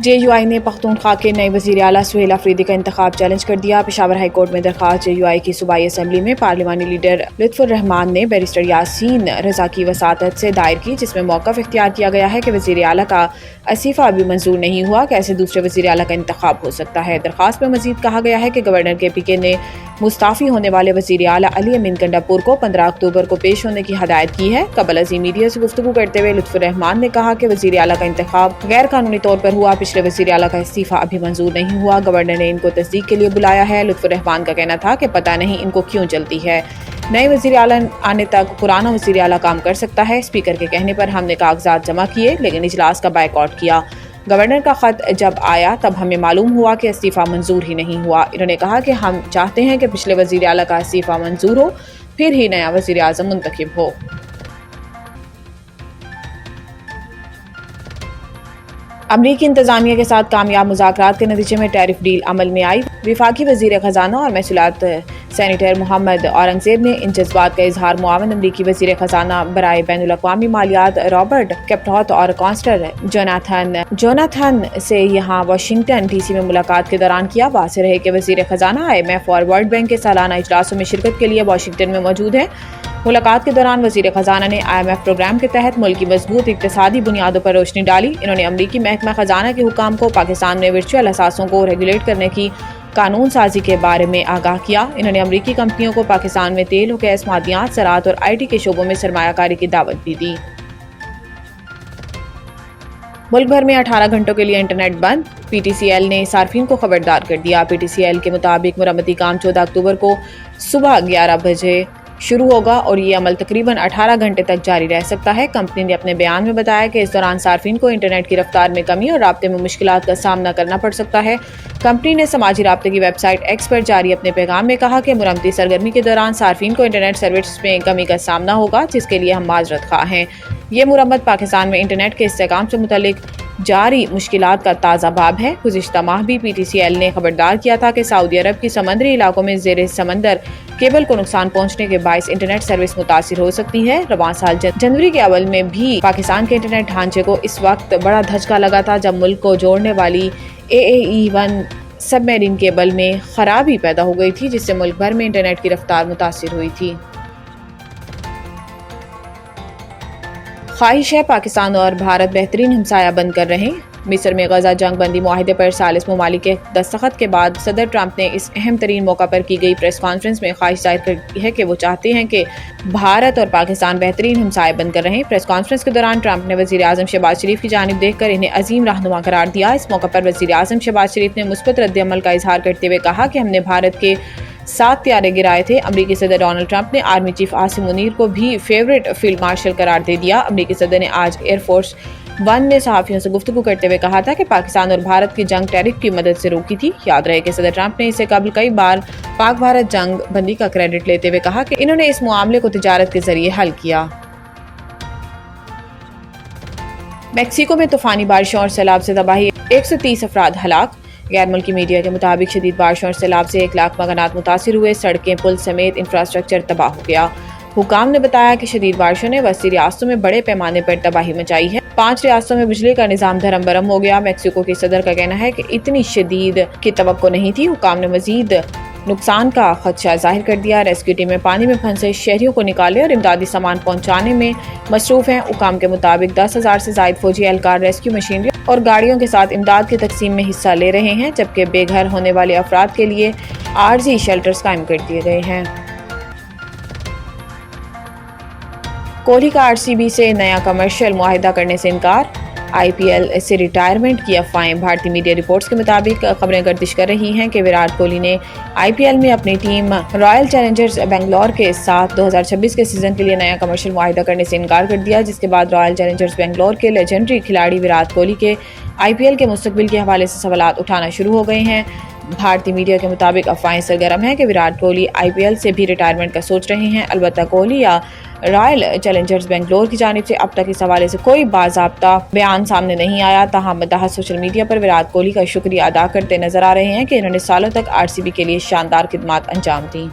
JUI نے پختونخوا کے نئے وزیر اعلیٰ سہیل آفریدی کا انتخاب چیلنج کر دیا۔ پشاور ہائی کورٹ میں درخواست JUI کی صوبائی اسمبلی میں پارلیمانی لیڈر لطف الرحمان نے بیرسٹر یاسین رضا کی وساطت سے دائر کی، جس میں موقف اختیار کیا گیا ہے کہ وزیر اعلیٰ کا استعفیٰ ابھی منظور نہیں ہوا، کیسے دوسرے وزیر اعلیٰ کا انتخاب ہو سکتا ہے۔ درخواست میں مزید کہا گیا ہے کہ گورنر KPK نے مستعفی ہونے والے وزیر اعلیٰ علی امین کنڈاپور کو 15 اکتوبر کو پیش ہونے کی ہدایت کی ہے۔ قبل ازیں میڈیا سے گفتگو کرتے ہوئے لطف الرحمان نے کہا کہ وزیر اعلیٰ کا انتخاب غیر قانونی طور پر ہوا، پچھلے وزیر اعلیٰ کا استعفیٰ ابھی منظور نہیں ہوا، گورنر نے ان کو تصدیق کے لیے بلایا ہے۔ لطف الرحمان کا کہنا تھا کہ پتہ نہیں ان کو کیوں جلدی ہے، نئے وزیر اعلیٰ آنے تک پرانا وزیر اعلیٰ کام کر سکتا ہے۔ اسپیکر کے کہنے پر ہم نے کاغذات جمع کیے لیکن اجلاس کا بائیکاٹ کیا۔ گورنر کا خط جب آیا تب ہمیں معلوم ہوا کہ استعفیٰ منظور ہی نہیں ہوا۔ انہوں نے کہا کہ ہم چاہتے ہیں کہ پچھلے وزیر اعلیٰ کا استعفیٰ منظور ہو، پھر ہی نیا وزیر اعظم منتخب ہو۔ امریکی انتظامیہ کے ساتھ کامیاب مذاکرات کے نتیجے میں ٹیرف ڈیل عمل میں آئی۔ وفاقی وزیر خزانہ اور محصولات سینیٹر محمد اورنگزیب نے ان جذبات کا اظہار معاون امریکی وزیر خزانہ برائے بین الاقوامی مالیات رابرٹ کیپٹوت اور کانسلر جوناتھن سے یہاں واشنگٹن DC میں ملاقات کے دوران کیا۔ واضح رہے کہ وزیر خزانہ IMF اور ورلڈ بینک کے سالانہ اجلاسوں میں شرکت کے لیے واشنگٹن میں موجود ہیں۔ ملاقات کے دوران وزیر خزانہ نے IMF پروگرام کے تحت ملک کی مضبوط اقتصادی بنیادوں پر روشنی ڈالی۔ انہوں نے امریکی محکمہ خزانہ کے حکام کو پاکستان میں ورچوئل اثاثوں کو ریگولیٹ کرنے کی قانون سازی کے بارے میں آگاہ کیا۔ انہوں نے امریکی کمپنیوں کو پاکستان میں تیل و گیس، معدنیات، زراعت اور IT کے شعبوں میں سرمایہ کاری کی دعوت بھی دی۔ ملک بھر میں 18 گھنٹوں کے لیے انٹرنیٹ بند، PTCL نے صارفین کو خبردار کر دیا۔ PTCL کے مطابق مرمتی کام 14 اکتوبر کو صبح 11 بجے شروع ہوگا اور یہ عمل تقریباً 18 گھنٹے تک جاری رہ سکتا ہے۔ کمپنی نے اپنے بیان میں بتایا کہ اس دوران صارفین کو انٹرنیٹ کی رفتار میں کمی اور رابطے میں مشکلات کا سامنا کرنا پڑ سکتا ہے۔ کمپنی نے سماجی رابطے کی ویب سائٹ X پر جاری اپنے پیغام میں کہا کہ مرمتی سرگرمی کے دوران صارفین کو انٹرنیٹ سروس میں کمی کا سامنا ہوگا، جس کے لیے ہم معذرت خواہ ہیں۔ یہ مرمت پاکستان میں انٹرنیٹ کے استحکام سے متعلق جاری مشکلات کا تازہ باب ہے۔ گزشتہ ماہ بھی PTCL نے خبردار کیا تھا کہ سعودی عرب کی سمندری علاقوں میں زیر سمندر کیبل کو نقصان پہنچنے کے باعث انٹرنیٹ سروس متاثر ہو سکتی ہے۔ رواں سال جنوری کے اول میں بھی پاکستان کے انٹرنیٹ ڈھانچے کو اس وقت بڑا دھچکا لگا تھا جب ملک کو جوڑنے والی AAE-1 سب میرین کیبل میں خرابی پیدا ہو گئی تھی، جس سے ملک بھر میں انٹرنیٹ کی رفتار متاثر ہوئی تھی۔ خواہش ہے پاکستان اور بھارت بہترین ہمسایہ بن کر رہیں۔ مصر میں غزہ جنگ بندی معاہدے پر 40 ممالک کے دستخط کے بعد صدر ٹرمپ نے اس اہم ترین موقع پر کی گئی پریس کانفرنس میں خواہش ظاہر کی ہے کہ وہ چاہتے ہیں کہ بھارت اور پاکستان بہترین ہمسائے بن کر رہیں۔ پریس کانفرنس کے دوران ٹرمپ نے وزیر اعظم شہباز شریف کی جانب دیکھ کر انہیں عظیم رہنما قرار دیا۔ اس موقع پر وزیر اعظم شہباز شریف نے مثبت رد عمل کا اظہار کرتے ہوئے کہا کہ ہم نے بھارت کے 7 طیارے گرائے تھے۔ امریکی صدر ڈونلڈ ٹرمپ نے آرمی چیف عاصم منیر کو بھی فیورٹ فیلڈ مارشل قرار دے دیا۔ امریکی صدر نے آج ایئر فورس 1 میں صحافیوں سے گفتگو کرتے ہوئے کہا تھا کہ پاکستان اور بھارت کی جنگ ٹیرف کی مدد سے روکی تھی۔ یاد رہے کہ صدر ٹرمپ نے اس سے قبل کئی بار پاک بھارت جنگ بندی کا کریڈٹ لیتے ہوئے کہا کہ انہوں نے اس معاملے کو تجارت کے ذریعے حل کیا۔ میکسیکو میں طوفانی بارشوں اور سیلاب سے تباہی، 130 افراد ہلاک۔ غیر ملکی میڈیا کے مطابق شدید بارشوں اور سیلاب سے 1 لاکھ مکانات متاثر ہوئے، سڑکیں، پل سمیت انفراسٹرکچر تباہ ہو گیا۔ حکام نے بتایا کہ شدید بارشوں نے وسطی ریاستوں میں بڑے پیمانے پر تباہی مچائی ہے۔ 5 ریاستوں میں بجلی کا نظام دھرم برہم ہو گیا۔ میکسیکو کی صدر کا کہنا ہے کہ اتنی شدید کی توقع نہیں تھی۔ حکام نے مزید نقصان کا خدشہ ظاہر کر دیا۔ ریسکیو ٹیمیں پانی میں پھنسے شہریوں کو نکالے اور امدادی سامان پہنچانے میں مصروف ہیں۔ حکام کے مطابق 10,000 سے زائد فوجی اہلکار ریسکیو مشینری اور گاڑیوں کے ساتھ امداد کی تقسیم میں حصہ لے رہے ہیں، جبکہ بے گھر ہونے والے افراد کے لیے عارضی شیلٹرز قائم کر دیے گئے ہیں۔ کوہلی کا RCB سے نیا کمرشل معاہدہ کرنے سے انکار، IPL سے ریٹائرمنٹ کی افواہیں۔ بھارتی میڈیا رپورٹس کے مطابق خبریں گردش کر رہی ہیں کہ وراٹ کوہلی نے IPL میں اپنی ٹیم رائل چیلنجرز بنگلور کے ساتھ 2026 کے سیزن کے لیے نیا کمرشل معاہدہ کرنے سے انکار کر دیا، جس کے بعد رائل چیلنجرز بنگلور کے لیجنڈری کھلاڑی وراٹ کوہلی کے IPL کے مستقبل کے حوالے سے سوالات اٹھانا شروع ہو گئے ہیں۔ بھارتی میڈیا کے مطابق افواہیں سرگرم ہیں کہ وراٹ کوہلی IPL سے بھی ریٹائرمنٹ کا سوچ رہے ہیں۔ البتہ کوہلی یا رائل چیلنجرز بنگلور کی جانب سے اب تک اس حوالے سے کوئی باضابطہ بیان سامنے نہیں آیا۔ تاہم مداح سوشل میڈیا پر وراٹ کوہلی کا شکریہ ادا کرتے نظر آ رہے ہیں کہ انہوں نے سالوں تک RCB کے لیے شاندار خدمات انجام دیں۔